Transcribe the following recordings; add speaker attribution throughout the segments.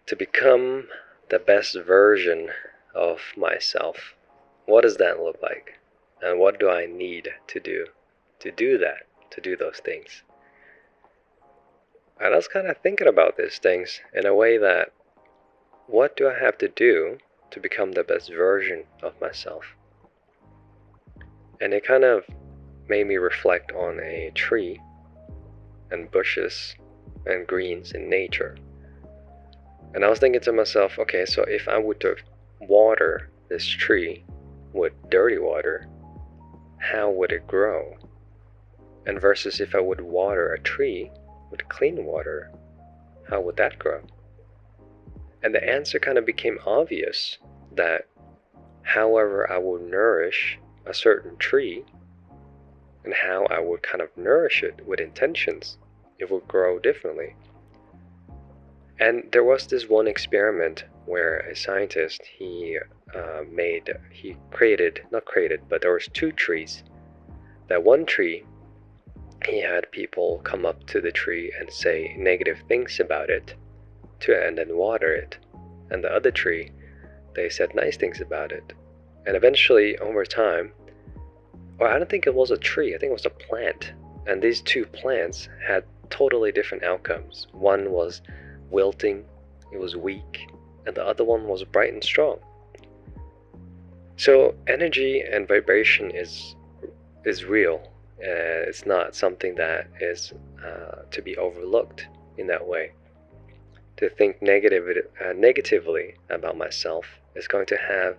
Speaker 1: To become the best version of myself. What does that look like? And what do I need to do that, to do those things? I was kind of thinking about these things in a way that what do I have to do to become the best version of myself? And it kind of made me reflect on a tree and bushes and greens in nature. And I was thinking to myself, okay, so if I were to water this tree with dirty water, how would it grow? And versus if I would water a tree with clean water, how would that grow? And the answer kind of became obvious that however I would nourish a certain tree and how I would kind of nourish it with intentions, it would grow differently. And there was this one experiment where a scientist, but there was two trees. That one tree, he had people come up to the tree and say negative things about it, and then water it. And the other tree, they said nice things about it. And eventually, over time, or I don't think it was a tree, I think it was a plant. And these two plants had totally different outcomes. One was wilting, it was weak, and the other one was bright and strong. So energy and vibration is real. It's not something that is to be overlooked in that way. To think negatively about myself is going to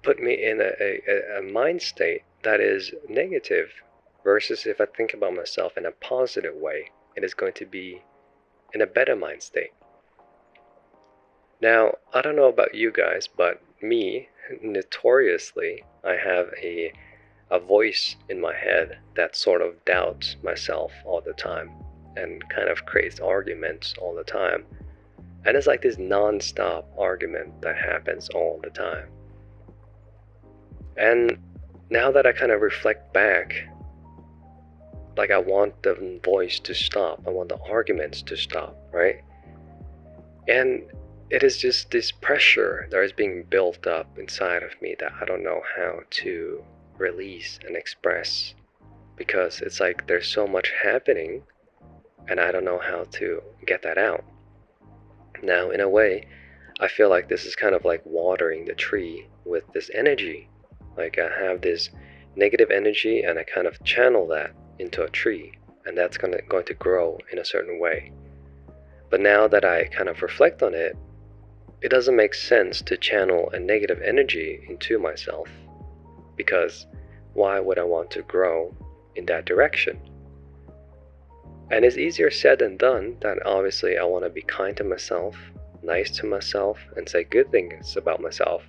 Speaker 1: put me in a mind state that is negative, versus if I think about myself in a positive way, it is going to be in a better mind state. Now, I don't know about you guys, but me, notoriously, I have a voice in my head that sort of doubts myself all the time and kind of creates arguments all the time. And it's like this non-stop argument that happens all the time. And now that I kind of reflect back, like I want the voice to stop, I want the arguments to stop, right? And it is just this pressure that is being built up inside of me that I don't know how to release and express, because it's like there's so much happening and I don't know how to get that out. Now, in a way, I feel like this is kind of like watering the tree with this energy. Like I have this negative energy and I kind of channel that into a tree, and that's going to grow in a certain way. But now that I kind of reflect on it, it doesn't make sense to channel a negative energy into myself, because why would I want to grow in that direction? And it's easier said than done. That obviously I want to be kind to myself, nice to myself, and say good things about myself.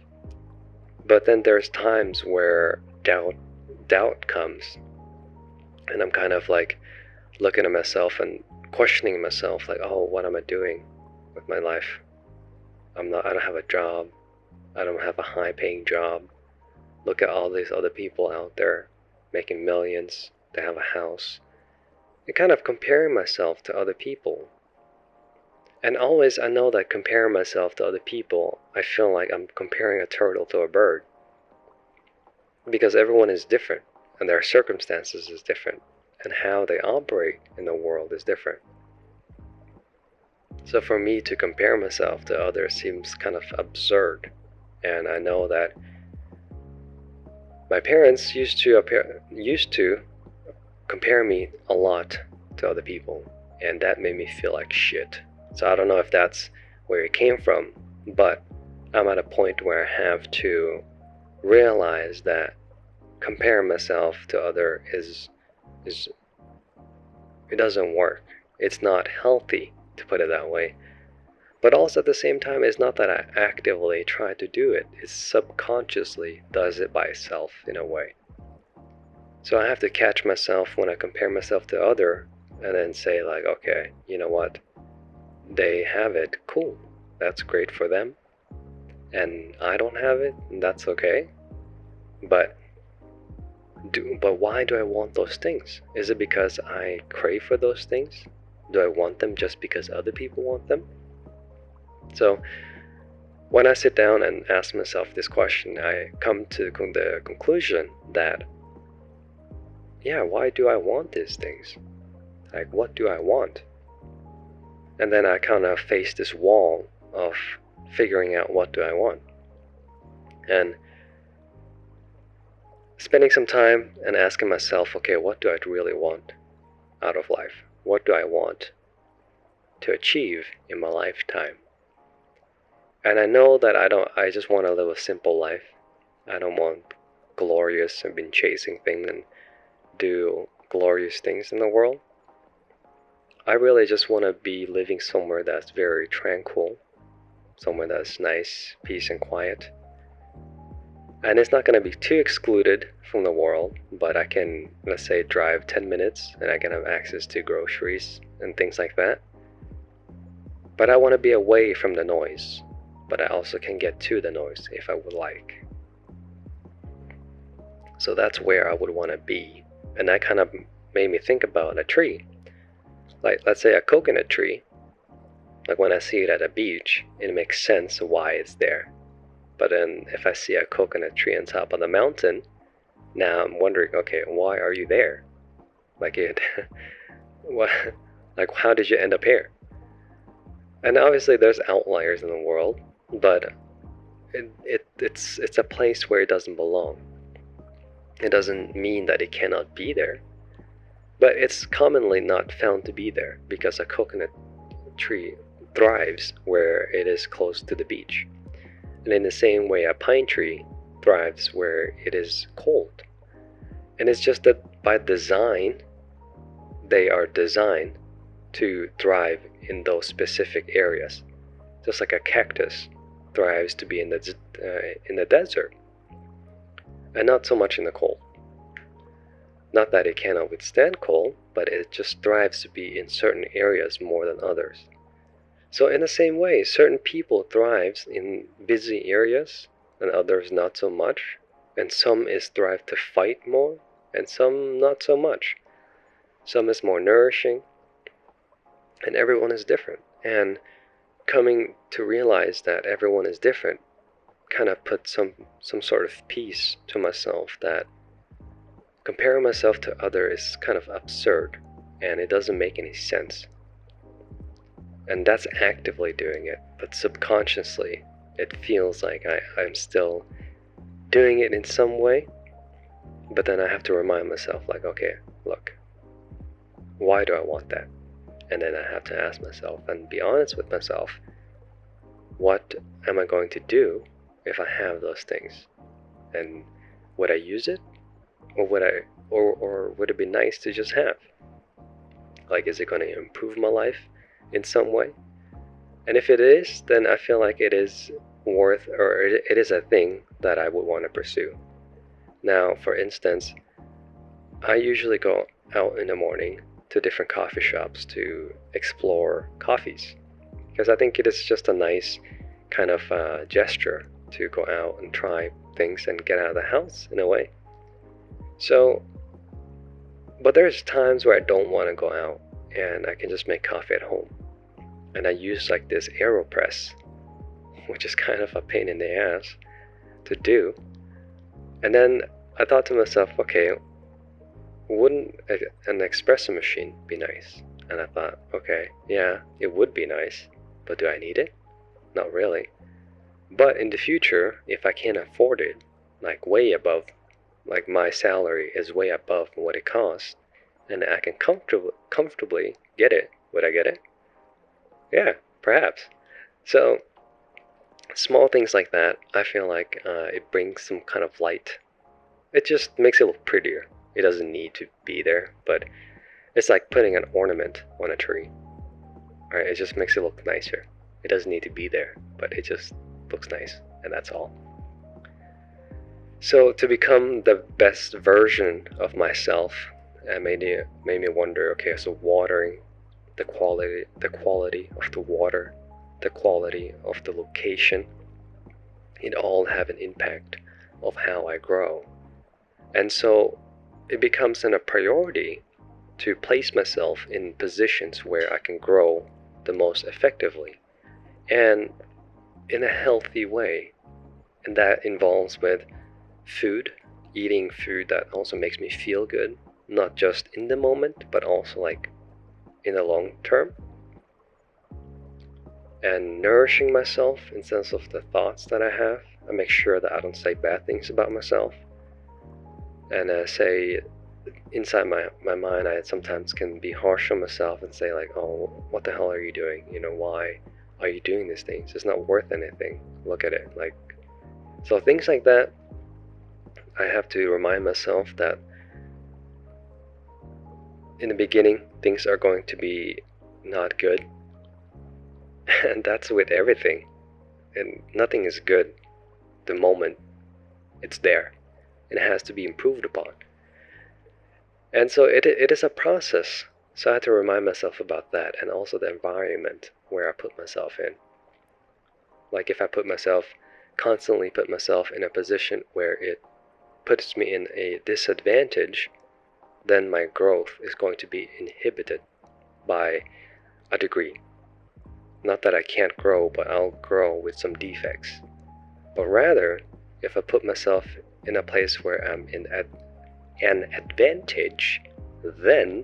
Speaker 1: But then there's times where doubt comes, and I'm kind of like looking at myself and questioning myself, like, oh, what am I doing with my life? I don't have a job. I don't have a high-paying job. Look at all these other people out there making millions. They have a house. And kind of comparing myself to other people. And always I know that comparing myself to other people, I feel like I'm comparing a turtle to a bird. Because everyone is different, and their circumstances is different, and how they operate in the world is different. So for me to compare myself to others seems kind of absurd. And I know that my parents used to compare me a lot to other people, and that made me feel like shit. So I don't know if that's where it came from, but I'm at a point where I have to realize that comparing myself to others it doesn't work. It's not healthy, to put it that way. But also at the same time, it's not that I actively try to do it. It subconsciously does it by itself in a way. So I have to catch myself when I compare myself to others, and then say like, okay, you know what? They have it, cool. That's great for them. And I don't have it, and that's okay. But why do I want those things? Is it because I crave for those things? Do I want them just because other people want them? So when I sit down and ask myself this question, I come to the conclusion that, yeah, why do I want these things? Like, what do I want? And then I kind of face this wall of figuring out what do I want. And spending some time and asking myself, okay, what do I really want out of life? What do I want to achieve in my lifetime? And I know that I just want to live a simple life. I don't want glorious and been chasing things and do glorious things in the world. I really just want to be living somewhere that's very tranquil, somewhere that's nice, peace and quiet. And it's not going to be too excluded from the world, but I can, let's say, drive 10 minutes and I can have access to groceries and things like that. But I want to be away from the noise, but I also can get to the noise if I would like. So that's where I would want to be. And that kind of made me think about a tree. Like, let's say a coconut tree. Like, when I see it at a beach, it makes sense why it's there. But then if I see a coconut tree on top of the mountain, now I'm wondering, okay, why are you there? Like, what, like, how did you end up here? And obviously there's outliers in the world, but it's a place where it doesn't belong. It doesn't mean that it cannot be there, but it's commonly not found to be there because a coconut tree thrives where it is close to the beach. And in the same way, a pine tree thrives where it is cold. And it's just that by design, they are designed to thrive in those specific areas. Just like a cactus thrives to be in the desert, and not so much in the cold. Not that it cannot withstand cold, but it just thrives to be in certain areas more than others. So in the same way, certain people thrives in busy areas and others not so much, and some is thrive to fight more and some not so much. Some is more nourishing, and everyone is different. And coming to realize that everyone is different kind of put some sort of peace to myself, that comparing myself to others is kind of absurd and it doesn't make any sense. And that's actively doing it, but subconsciously it feels like I'm still doing it in some way. But then I have to remind myself, like, okay, look, why do I want that? And then I have to ask myself and be honest with myself, what am I going to do if I have those things? And would I use it? Or would it be nice to just have? Like, is it going to improve my life in some way? And if it is, then I feel like it is worth, or it is a thing that I would want to pursue. Now, for instance, I usually go out in the morning to different coffee shops to explore coffees, because I think it is just a nice kind of gesture to go out and try things and get out of the house in a way. So, but there's times where I don't want to go out and I can just make coffee at home. And I use like this AeroPress, which is kind of a pain in the ass to do. And then I thought to myself, okay, wouldn't an espresso machine be nice? And I thought, okay, yeah, it would be nice, but do I need it? Not really. But in the future, if I can't afford it, like way above, like my salary is way above what it costs, and I can comfortably get it, would I get it? Yeah, perhaps. So, small things like that, I feel like it brings some kind of light. It just makes it look prettier. It doesn't need to be there, but it's like putting an ornament on a tree. Right? It just makes it look nicer. It doesn't need to be there, but it just looks nice, and that's all. So to become the best version of myself, it made me wonder, okay, so watering, the quality of the water, the quality of the location, it all have an impact of how I grow. And so it becomes a priority to place myself in positions where I can grow the most effectively. And in a healthy way. And that involves with food, eating food that also makes me feel good, not just in the moment, but also like in the long term. And nourishing myself in sense of the thoughts that I have. I make sure that I don't say bad things about myself. And say inside my mind, I sometimes can be harsh on myself and say like, oh, what the hell are you doing? Why are you doing these things? It's not worth anything. Look at it. So things like that, I have to remind myself that in the beginning, things are going to be not good. And that's with everything. And nothing is good the moment it's there. It has to be improved upon. And so it is a process. So I have to remind myself about that, and also the environment where I put myself in. Like if I constantly put myself in a position where it puts me in a disadvantage, then my growth is going to be inhibited by a degree. Not that I can't grow, but I'll grow with some defects. But rather, if I put myself in a place where I'm in an advantage, then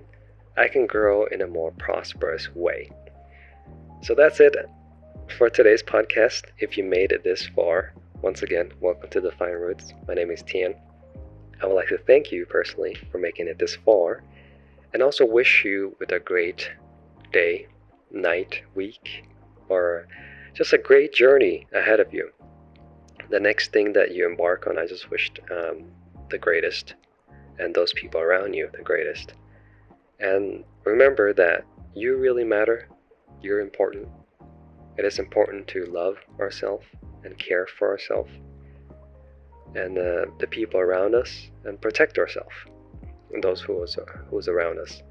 Speaker 1: I can grow in a more prosperous way. So that's it for today's podcast. If you made it this far, once again, welcome to the Fine Roots. My name is Tian. I would like to thank you personally for making it this far, and also wish you with a great day, night, week, or just a great journey ahead of you. The next thing that you embark on, I just wished the greatest, and those people around you the greatest. And remember that you really matter. You're important. It is important to love ourselves and care for ourselves and the people around us, and protect ourselves and those who's around us.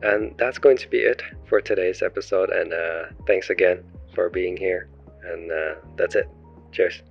Speaker 1: And that's going to be it for today's episode. And thanks again for being here. And that's it. Cheers.